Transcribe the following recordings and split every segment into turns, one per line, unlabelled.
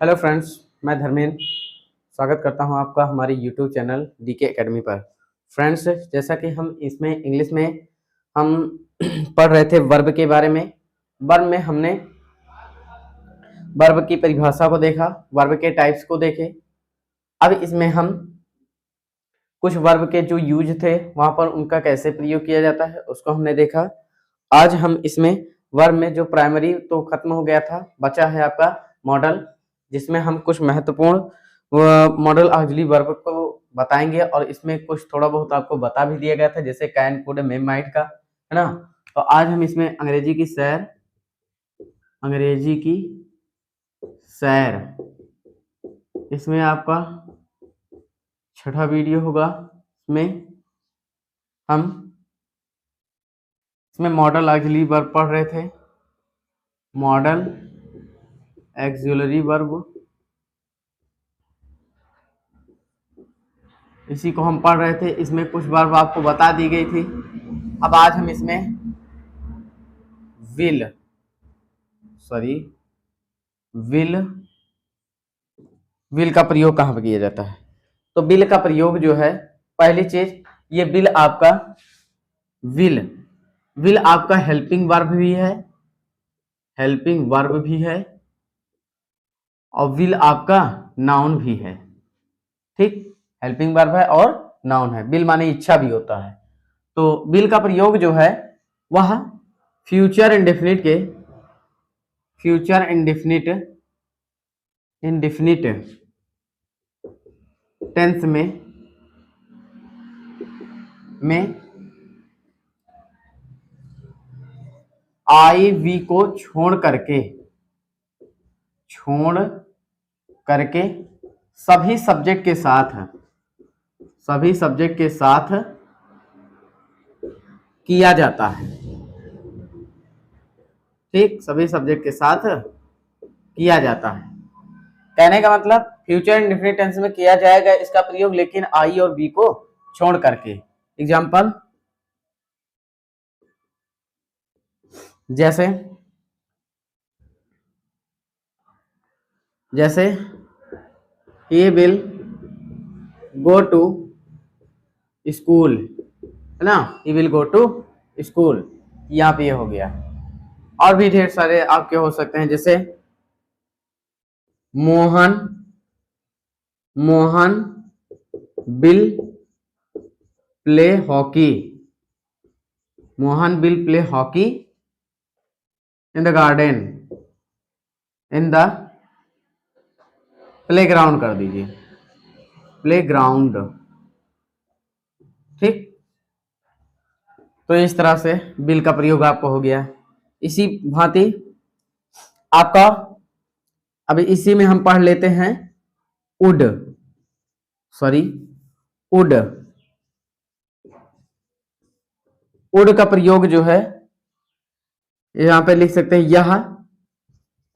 Hello friends, मैं धर्मेंद्र स्वागत करता हूं आपका हमारे यूट्यूब चैनल डीके एकेडमी पर। फ्रेंड्स, जैसा कि हम इसमें इंग्लिश में हम पढ़ रहे थे वर्ब के बारे में। वर्ब में हमने वर्ब की परिभाषा को देखा, वर्ब के टाइप्स को देखे। अब इसमें हम कुछ वर्ब के जो यूज थे वहां पर उनका कैसे प्रयोग किया जाता है उसको हमने देखा। आज हम इसमें वर्ब में जो प्राइमरी तो खत्म हो गया था, बचा है आपका मॉडल, जिसमें हम कुछ महत्वपूर्ण मॉडल ऑक्सिलरी वर्ब को बताएंगे और इसमें कुछ थोड़ा बहुत आपको बता भी दिया गया था, जैसे कैन, कुड, मे, माइट का, है ना। तो आज हम इसमें अंग्रेजी की सैर इसमें आपका छठा वीडियो होगा। इसमें हम इसमें मॉडल ऑक्सिलरी वर्ब पढ़ रहे थे, मॉडल ऑक्सिलरी वर्ब, इसी को हम पढ़ रहे थे। इसमें कुछ वर्ब आपको बता दी गई थी। अब आज हम इसमें विल का प्रयोग कहाँ पर किया जाता है। तो विल का प्रयोग जो है, पहली चीज, ये विल आपका विल आपका हेल्पिंग वर्ब भी है और विल आपका नाउन भी है। ठीक, हेल्पिंग वर्ब है और नाउन है। विल माने इच्छा भी होता है। तो विल का प्रयोग जो है वह फ्यूचर इंडेफिनिट टेंस में आई वी को छोड़ करके सभी सब्जेक्ट के साथ किया जाता है। ठीक, सभी सब्जेक्ट के साथ किया जाता है। कहने का मतलब फ्यूचर इंडेफिनिट टेंस में किया जाएगा इसका प्रयोग, लेकिन आई और बी को छोड़ करके। एग्जाम्पल, जैसे he will go to school, है ना, he will go to school, यहाँ पे ये हो गया। और भी ढेर सारे आपके हो सकते हैं, जैसे Mohan will play hockey in the garden, in the playground कर दीजिए, प्लेग्राउंड। ठीक, तो इस तरह से विल का प्रयोग आपको हो गया। इसी भांति आपका अभी इसी में हम पढ़ लेते हैं उड का प्रयोग जो है, यहां पे लिख सकते हैं, यह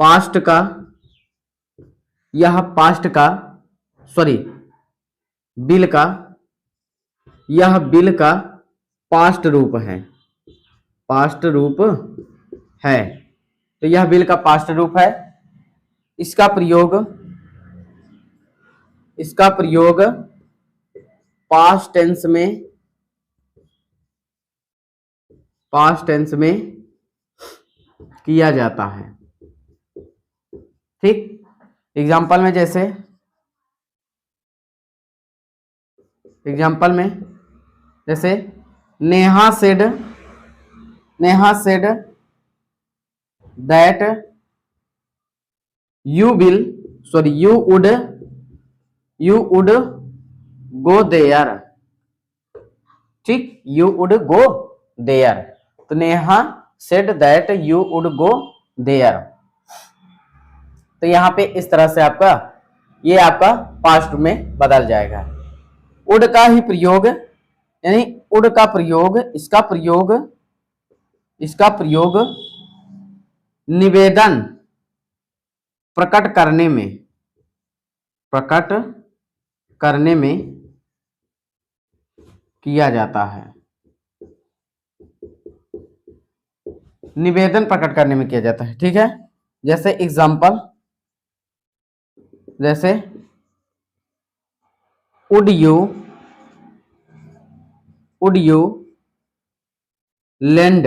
पास्ट बिल का पास्ट रूप है। तो यह बिल का पास्ट रूप है। इसका प्रयोग पास्ट टेंस में किया जाता है। ठीक, एग्जाम्पल में जैसे Neha said that you would go there. ठीक, यू वुड गो देयर। तो Neha said that you would go there. तो यहाँ पे इस तरह से ये आपका पास्ट में बदल जाएगा। उड का ही प्रयोग, यानी उड का प्रयोग, इसका प्रयोग निवेदन प्रकट करने में किया जाता है। निवेदन प्रकट करने में किया जाता है। ठीक है, जैसे एग्जाम्पल, जैसे would you lend,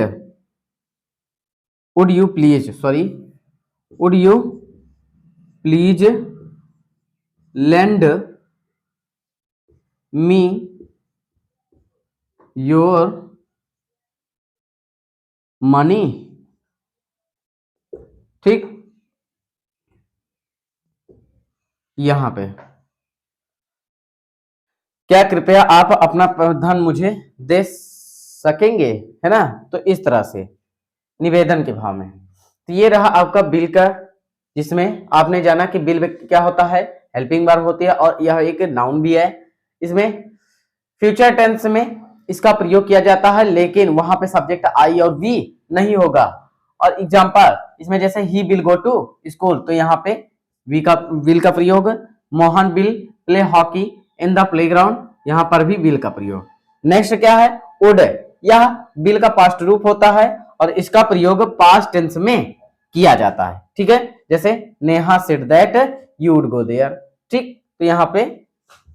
would you please lend me your money। ठीक, यहां पे क्या कृपया आप अपना धन मुझे दे सकेंगे, है ना। तो इस तरह से निवेदन के भाव में। तो ये रहा आपका बिल का, जिसमें आपने जाना कि बिल क्या होता है, हेल्पिंग वर्ब होती है और यह एक नाउन भी है। इसमें फ्यूचर टेंस में इसका प्रयोग किया जाता है, लेकिन वहां पे सब्जेक्ट आई और वी नहीं होगा। और एग्जांपल इसमें जैसे he will go to school, तो यहाँ पे विल का प्रयोग। Mohan will play hockey in the playground, यहाँ पर भी विल का प्रयोग। नेक्स्ट क्या है, वुड, यह विल का पास्ट रूप होता है और इसका प्रयोग पास्ट टेंस में किया जाता है। ठीक है, जैसे Neha said that you would go there. ठीक, तो यहाँ पे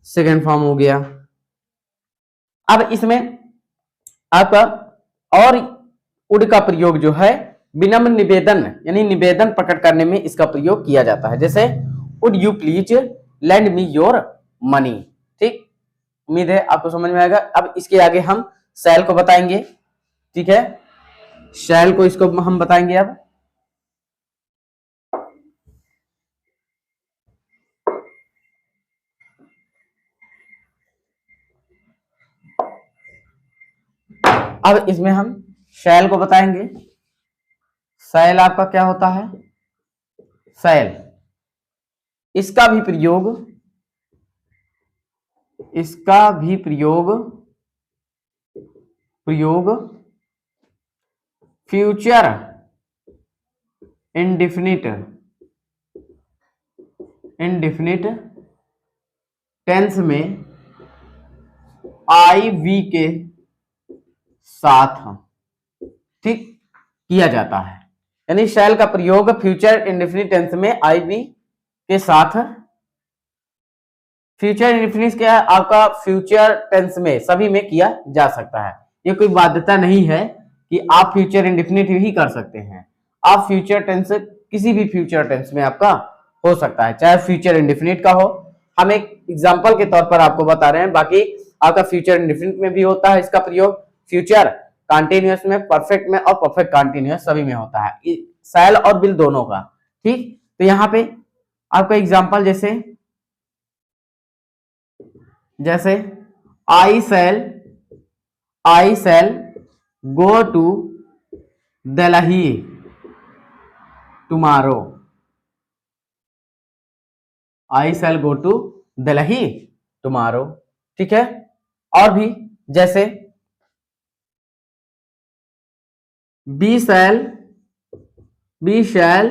सेकेंड फॉर्म हो गया। अब इसमें आपका और वुड का प्रयोग जो है विनम्र निवेदन, यानी निवेदन प्रकट करने में इसका प्रयोग किया जाता है। जैसे would you please land me your money. ठीक, उम्मीद है आपको समझ में आएगा। अब इसके आगे हम शैल को बताएंगे। ठीक है, शैल को इसको हम बताएंगे। अब इसमें हम शैल को बताएंगे। शैल आपका क्या होता है, शैल इसका भी प्रयोग फ्यूचर इंडेफिनिट टेंस में आई वी के साथ ठीक किया जाता है। यानी शैल का प्रयोग फ्यूचर इंडेफिनिट टेंस में आई वी के साथ। फ्यूचर इंडेफिनिट क्या है आपका, फ्यूचर टेंस में सभी में किया जा सकता है। ये कोई बाध्यता नहीं है कि आप फ्यूचर इंडेफिनिट ही कर सकते हैं। आप फ्यूचर टेंस किसी भी फ्यूचर टेंस में आपका हो सकता है, चाहे फ्यूचर इंडेफिनिट का हो। हम एक एग्जांपल के तौर पर आपको बता रहे हैं, बाकी आपका फ्यूचर इंडेफिनिट में भी होता है इसका प्रयोग, फ्यूचर कंटीन्यूअस में, परफेक्ट में और परफेक्ट कंटीन्यूअस सभी में होता है, शैल और विल दोनों का। ठीक, तो यहाँ पे आपका एग्जांपल जैसे I shall go to Delhi tomorrow. I shall go to Delhi tomorrow. ठीक है, और भी जैसे we shall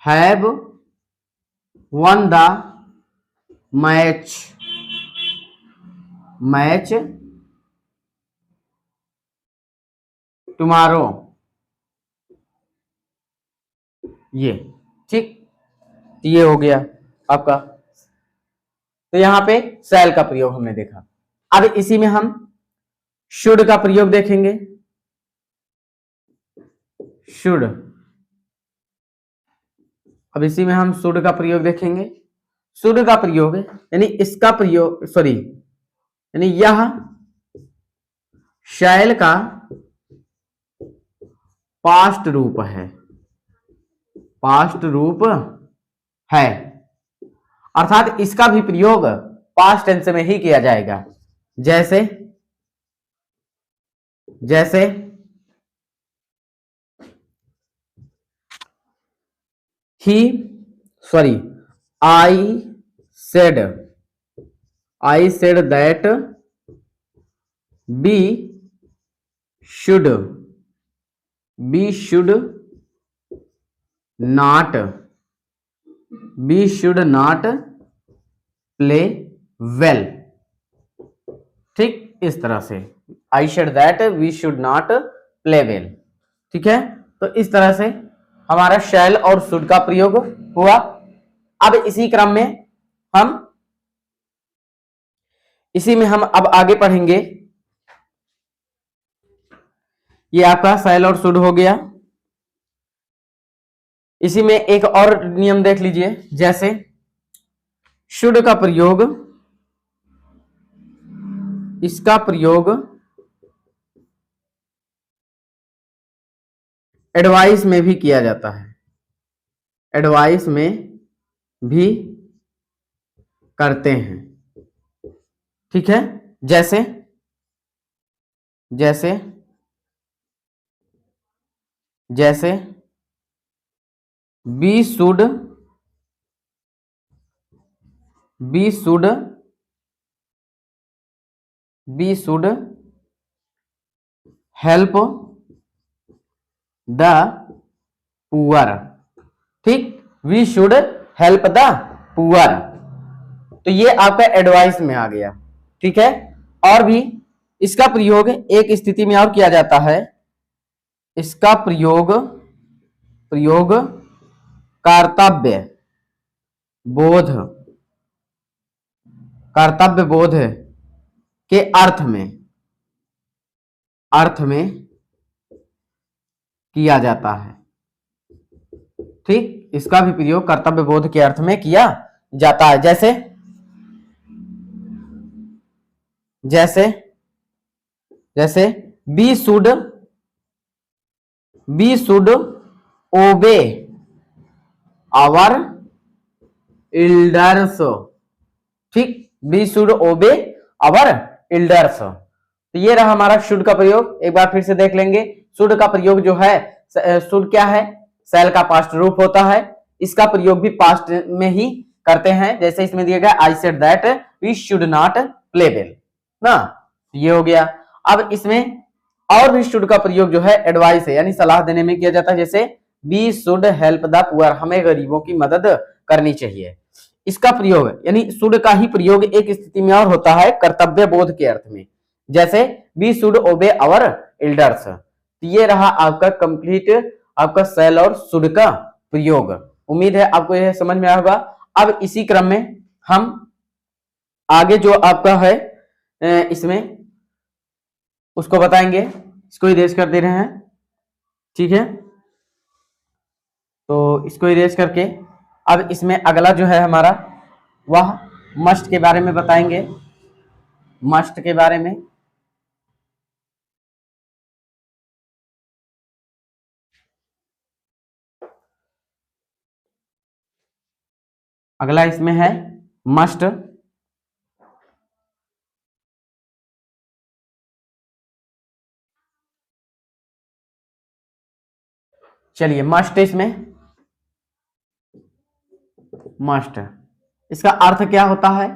have won the match tomorrow. ये ठीक, ये हो गया आपका। तो यहां पे शैल का प्रयोग हमने देखा। अब इसी में हम शुड का प्रयोग देखेंगे। शुड, अब इसी में हम शुड का प्रयोग देखेंगे। शुड का प्रयोग यानी इसका प्रयोग, यानी यह शैल का पास्ट रूप है, अर्थात इसका भी प्रयोग पास्ट टेंस में ही किया जाएगा। जैसे I said that we should not play well। ठीक, इस तरह से I said that we should not play well। ठीक है, तो इस तरह से हमारा शैल और शुड का प्रयोग हुआ। अब इसी क्रम में हम इसी में हम अब आगे पढ़ेंगे। ये आपका शैल और शुड हो गया। इसी में एक और नियम देख लीजिए, जैसे शुड का प्रयोग, इसका प्रयोग एडवाइस में भी किया जाता है, एडवाइस में भी करते हैं, ठीक है। जैसे जैसे जैसे we should help the poor, ठीक, we should help the poor. तो ये आपका एडवाइस में आ गया, ठीक है। और भी इसका प्रयोग एक स्थिति में और किया जाता है, इसका प्रयोग कर्तव्य बोध के अर्थ में किया जाता है, ठीक। इसका भी प्रयोग कर्तव्य बोध के अर्थ में किया जाता है। जैसे we should obey our elders, ठीक, we should obey our elders. तो ये रहा हमारा शुड का प्रयोग। एक बार फिर से देख लेंगे। शुड का प्रयोग जो है, शुड क्या है, शैल का पास्ट रूप होता है। इसका प्रयोग भी पास्ट में ही करते हैं, जैसे इसमें दिया गया I said that we should not play bell ना, ये हो गया। अब इसमें और भी शुड का प्रयोग जो है एडवाइस है, यानी सलाह देने में किया जाता है। जैसे we should help the poor, हमें गरीबों की मदद करनी चाहिए। इसका प्रयोग यानी शुड का ही प्रयोग एक स्थिति में और होता है, कर्तव्य बोध के अर्थ में, जैसे we should obey our elders. ये रहा आपका कंप्लीट आपका शैल और शुड का प्रयोग। उम्मीद है आपको यह समझ में आया होगा। अब इसी क्रम में हम आगे जो आपका है इसमें उसको बताएंगे। इसको इरेज कर दे रहे हैं, ठीक है। तो इसको इरेज करके अब इसमें अगला जो है हमारा वह मस्ट के बारे में बताएंगे, मस्ट के बारे में। अगला इसमें है मस्ट। चलिए मस्ट, इसमें मस्ट इसका अर्थ क्या होता है,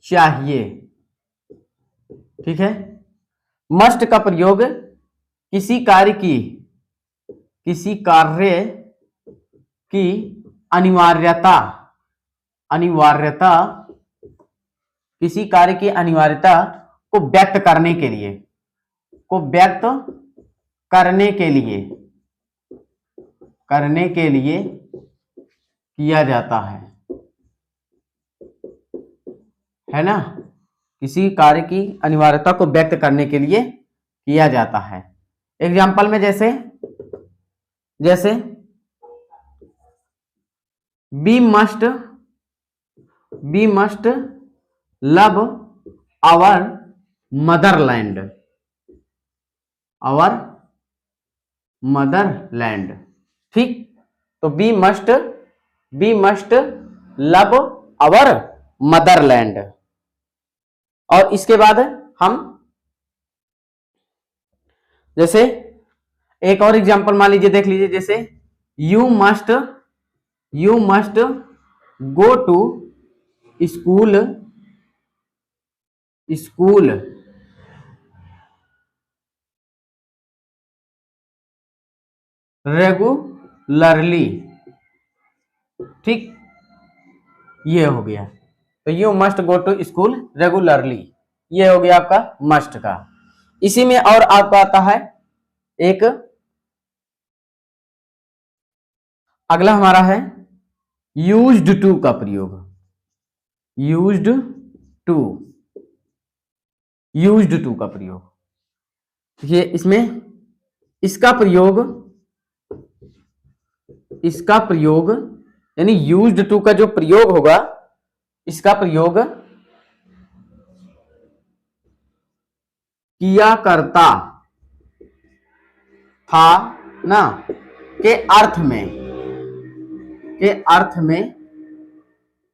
चाहिए, ठीक है। मस्ट का प्रयोग किसी कार्य की अनिवार्यता किसी कार्य की अनिवार्यता को व्यक्त करने के लिए किया जाता है ना, किसी कार्य की अनिवार्यता को व्यक्त करने के लिए किया जाता है। एग्जाम्पल में जैसे we must love our motherland, ठीक। तो we must love our motherland। और इसके बाद हम जैसे एक और एग्जांपल मान लीजिए, देख लीजिए, जैसे you must go to school regularly, ठीक, ये हो गया। तो you must go to school regularly, ये हो गया आपका मस्ट का। इसी में और आपका आता है एक अगला हमारा है यूज्ड टू का प्रयोग। यूज्ड टू, यूज्ड टू का प्रयोग। ये इसमें इसका प्रयोग, इसका प्रयोग यानी यूज्ड टू का जो प्रयोग होगा, इसका प्रयोग किया करता था ना, के अर्थ में, के अर्थ में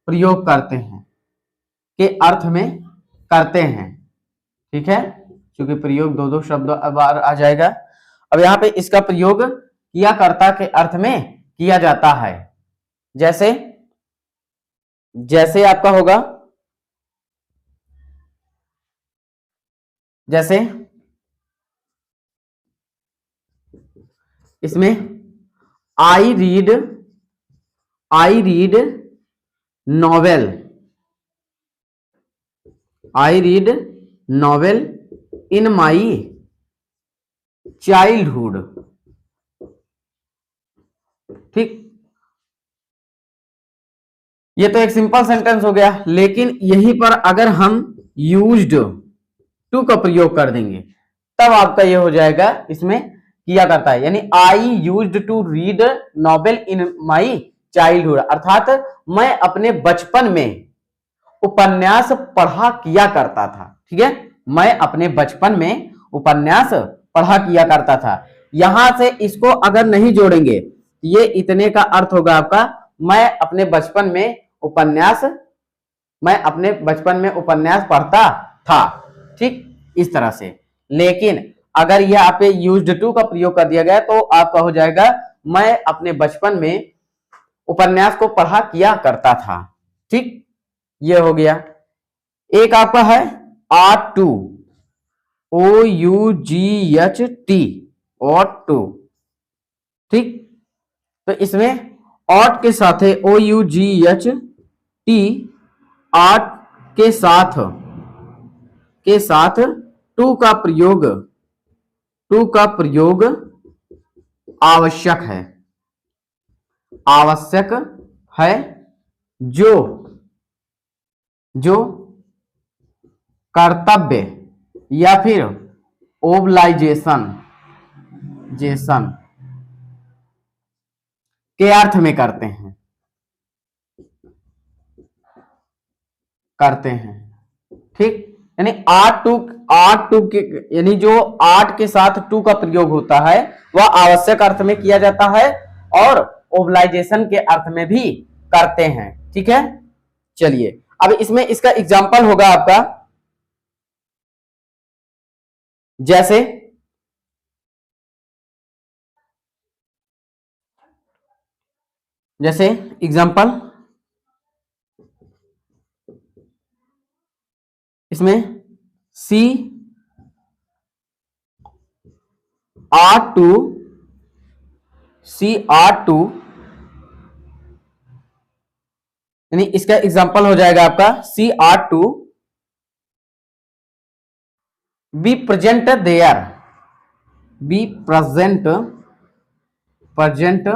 प्रयोग करते हैं, के अर्थ में करते हैं। ठीक है, क्योंकि प्रयोग दो दो शब्द बार आ जाएगा। अब यहां पे इसका प्रयोग किया करता के अर्थ में किया जाता है। जैसे, जैसे आपका होगा, जैसे इसमें I read novel, I read novel in my childhood. ठीक, ये तो एक सिंपल सेंटेंस हो गया, लेकिन यहीं पर अगर हम यूज्ड टू का प्रयोग कर देंगे तब आपका ये हो जाएगा, इसमें किया करता है। यानी I used to read novel in my childhood, अर्थात मैं अपने बचपन में उपन्यास पढ़ा किया करता था। ठीक है, मैं अपने बचपन में उपन्यास पढ़ा किया करता था। यहां से इसको अगर नहीं जोड़ेंगे, ये इतने का अर्थ होगा आपका, मैं अपने बचपन में उपन्यास, मैं अपने बचपन में उपन्यास पढ़ता था। ठीक, इस तरह से। लेकिन अगर यह यहाँ पे यूज्ड टू का प्रयोग कर दिया गया तो आपका हो जाएगा, मैं अपने बचपन में उपन्यास को पढ़ा किया करता था। ठीक, ये हो गया। एक आपका है ought to, O U G H T, ought to. ठीक, तो इसमें ऑट के साथ है O U G H T, ought के साथ, के साथ टू का प्रयोग, टू का प्रयोग आवश्यक है, आवश्यक है, जो, जो कर्तव्य या फिर ओब्लाइजेशन, जेसन के अर्थ में करते हैं, करते हैं। ठीक, यानी आर्ट टू के, यानी जो आर्ट के साथ टू का प्रयोग होता है वह आवश्यक अर्थ में किया जाता है और ओब्लाइजेशन के अर्थ में भी करते हैं। ठीक है, चलिए अब इसमें इसका एग्जाम्पल होगा आपका, जैसे जैसे एग्जाम्पल इसमें see are to, see are to, यानी इसका एग्जाम्पल हो जाएगा आपका see are to be present there, be present, present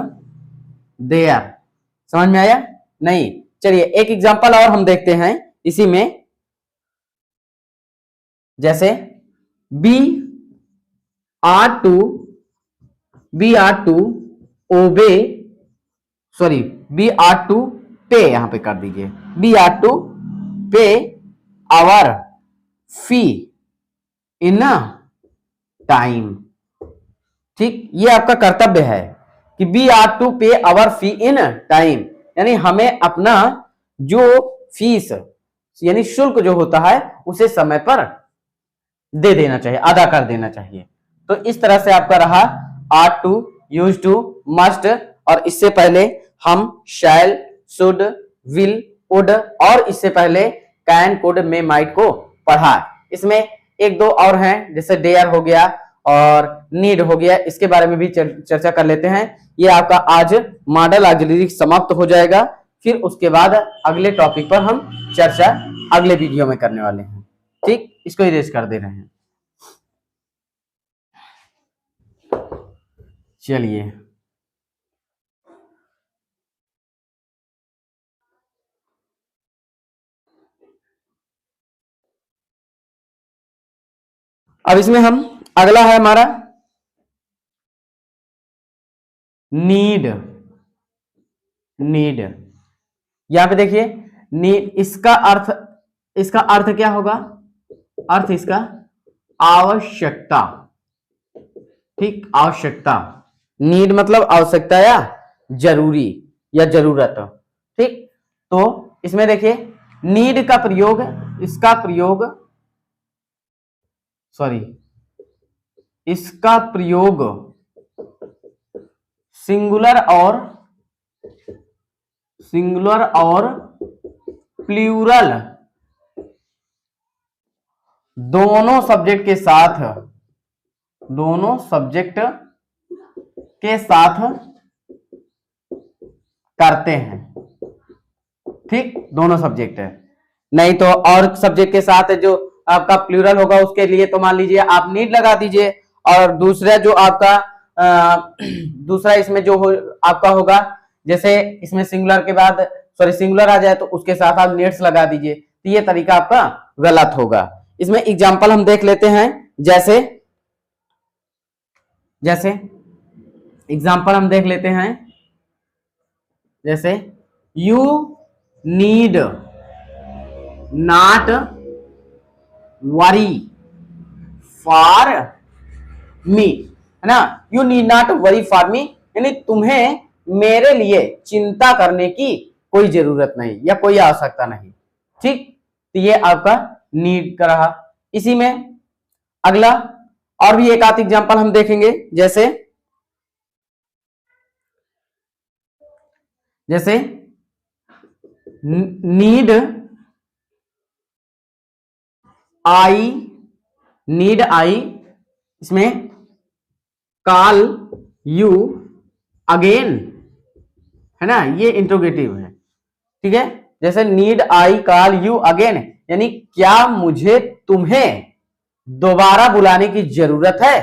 there. समझ में आया? नहीं, चलिए एक एग्जांपल और हम देखते हैं इसी में। जैसे we are to, we are to obey, sorry we are to pay, यहां पे कर दीजिए we are to pay our fee in time. ठीक, ये आपका कर्तव्य है कि we are to pay our fee in time, यानी हमें अपना जो फीस यानी शुल्क जो होता है उसे समय पर दे देना चाहिए, अदा कर देना चाहिए। तो इस तरह से आपका रहा are to, use to, must, और इससे पहले हम शैल, शुड, विल, वुड, और इससे पहले कैन, कुड, मे, माइट को पढ़ा। इसमें एक दो और हैं, जैसे डेयर हो गया और नीड हो गया, इसके बारे में भी चर्चा कर लेते हैं। ये आपका आज मॉडल ऑक्सिलरी समाप्त हो जाएगा, फिर उसके बाद अगले टॉपिक पर हम चर्चा अगले वीडियो में करने वाले हैं। ठीक, इसको इरेज कर दे रहे हैं। चलिए अब इसमें हम अगला है हमारा नीड। नीड यहां पे देखिए, नीड इसका अर्थ क्या होगा? अर्थ इसका आवश्यकता। ठीक, आवश्यकता। नीड मतलब आवश्यकता या जरूरी या जरूरत। ठीक, तो इसमें देखिए नीड का प्रयोग, इसका प्रयोग सिंगुलर और प्लूरल दोनों सब्जेक्ट के साथ करते हैं। ठीक, दोनों सब्जेक्ट है, नहीं तो और सब्जेक्ट के साथ जो आपका प्लूरल होगा उसके लिए तो मान लीजिए आप नीड लगा दीजिए, और दूसरा जो आपका दूसरा इसमें जो आपका होगा, जैसे इसमें सिंगुलर के बाद सिंगुलर आ जाए तो उसके साथ आप नीड्स लगा दीजिए, तो ये तरीका आपका गलत होगा। इसमें एग्जाम्पल हम देख लेते हैं, जैसे एग्जाम्पल हम देख लेते हैं, जैसे you need not worry for me, है ना। You need not worry for me, यानी तुम्हें मेरे लिए चिंता करने की कोई जरूरत नहीं या कोई आवश्यकता नहीं। ठीक, तो ये आपका नीड का रहा। इसी में अगला और भी एक आध एग्जांपल हम देखेंगे, जैसे नीड आई इसमें कॉल यू अगेन, है ना, ये इंट्रोगेटिव है। ठीक है, जैसे need I call you again, यानी क्या मुझे तुम्हें दोबारा बुलाने की जरूरत है।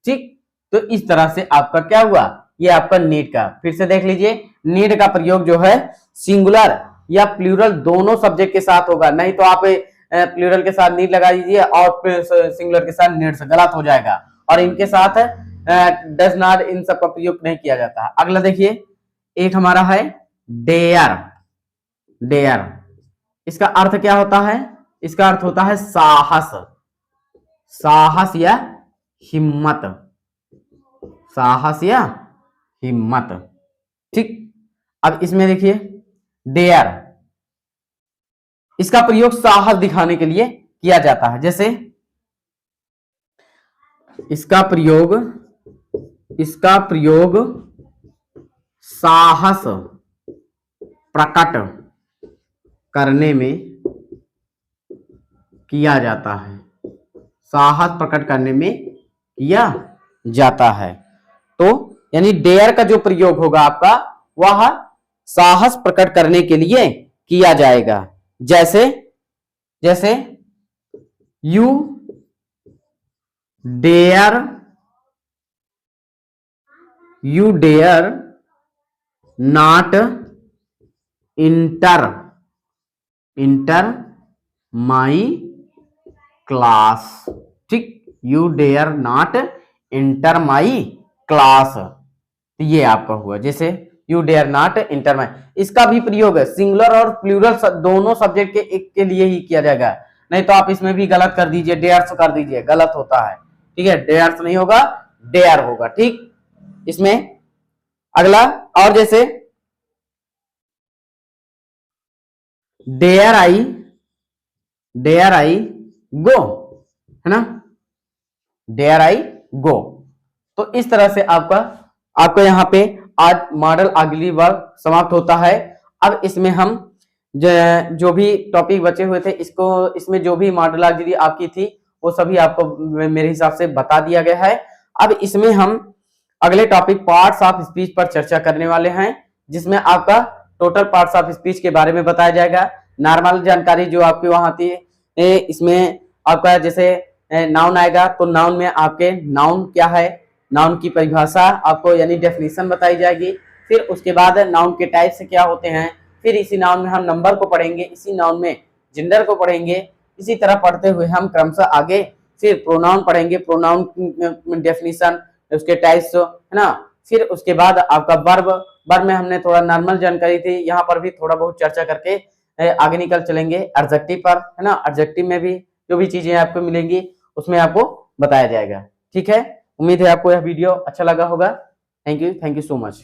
ठीक, तो इस तरह से आपका क्या हुआ, ये आपका नीड का। फिर से देख लीजिए, नीड का प्रयोग जो है सिंगुलर या प्लूरल दोनों सब्जेक्ट के साथ होगा, नहीं तो आप प्लूरल के साथ नीड लगा दीजिए और सिंगुलर के साथ नीड्स, गलत हो जाएगा। और इनके साथ डज नॉट, इन सब का प्रयोग नहीं किया जाता। अगला देखिए, एक हमारा है डेयर। डेयर इसका अर्थ क्या होता है? इसका अर्थ होता है साहस, साहस या हिम्मत, साहस या हिम्मत। ठीक, अब इसमें देखिए डेयर, इसका प्रयोग साहस दिखाने के लिए किया जाता है। जैसे इसका प्रयोग साहस प्रकट करने में किया जाता है, साहस प्रकट करने में किया जाता है। तो यानी डेयर का जो प्रयोग होगा आपका, वह साहस प्रकट करने के लिए किया जाएगा। जैसे you dare not enter my class. ठीक, you dare not enter my class, ये आपका हुआ। जैसे you dare not enter my, इसका भी प्रयोग है सिंगुलर और प्लूरल दोनों सब्जेक्ट के एक के लिए ही किया जाएगा, नहीं तो आप इसमें भी गलत कर दीजिए, डेयर्स कर दीजिए, गलत होता है। ठीक है, डेयर्स नहीं होगा, डेयर होगा। ठीक, इसमें अगला और जैसे डेयर आई गो, है ना, डेयर आई गो। तो इस तरह से आपका यहां पे आज मॉडल ऑग्ज़िलरी वर्ब समाप्त होता है। अब इसमें हम जो भी टॉपिक बचे हुए थे, इसमें जो भी मॉडल ऑग्ज़िलरी आपकी थी वो सभी आपको मेरे हिसाब से बता दिया गया है। अब इसमें हम अगले टॉपिक पार्ट्स ऑफ स्पीच पर चर्चा करने वाले हैं, जिसमें आपका टोटल पार्ट्स ऑफ स्पीच के बारे में बताया जाएगा। नॉर्मल जानकारी जो आपकी वहां थी, इसमें आपका जैसे नाउन आएगा तो नाउन में आपके नाउन क्या है, नाउन की परिभाषा आपको यानी डेफिनेशन बताई जाएगी। फिर उसके बाद नाउन के टाइप से क्या होते हैं, फिर इसी नाउन में हम नंबर को पढ़ेंगे, इसी नाउन में जेंडर को पढ़ेंगे। इसी तरह पढ़ते हुए हम क्रमशः आगे फिर प्रोनाउन पढ़ेंगे, प्रोनाउन डेफिनेशन, उसके टाइप्स, है ना। फिर उसके बाद आपका वर्ब, वर्ब में हमने थोड़ा नॉर्मल जानकारी थी, यहाँ पर भी थोड़ा बहुत चर्चा करके आगे निकल चलेंगे एडजेक्टिव पर, है ना। एडजेक्टिव में भी जो भी चीजें आपको मिलेंगी उसमें आपको बताया जाएगा। ठीक है, उम्मीद है आपको यह वीडियो अच्छा लगा होगा। Thank you so much.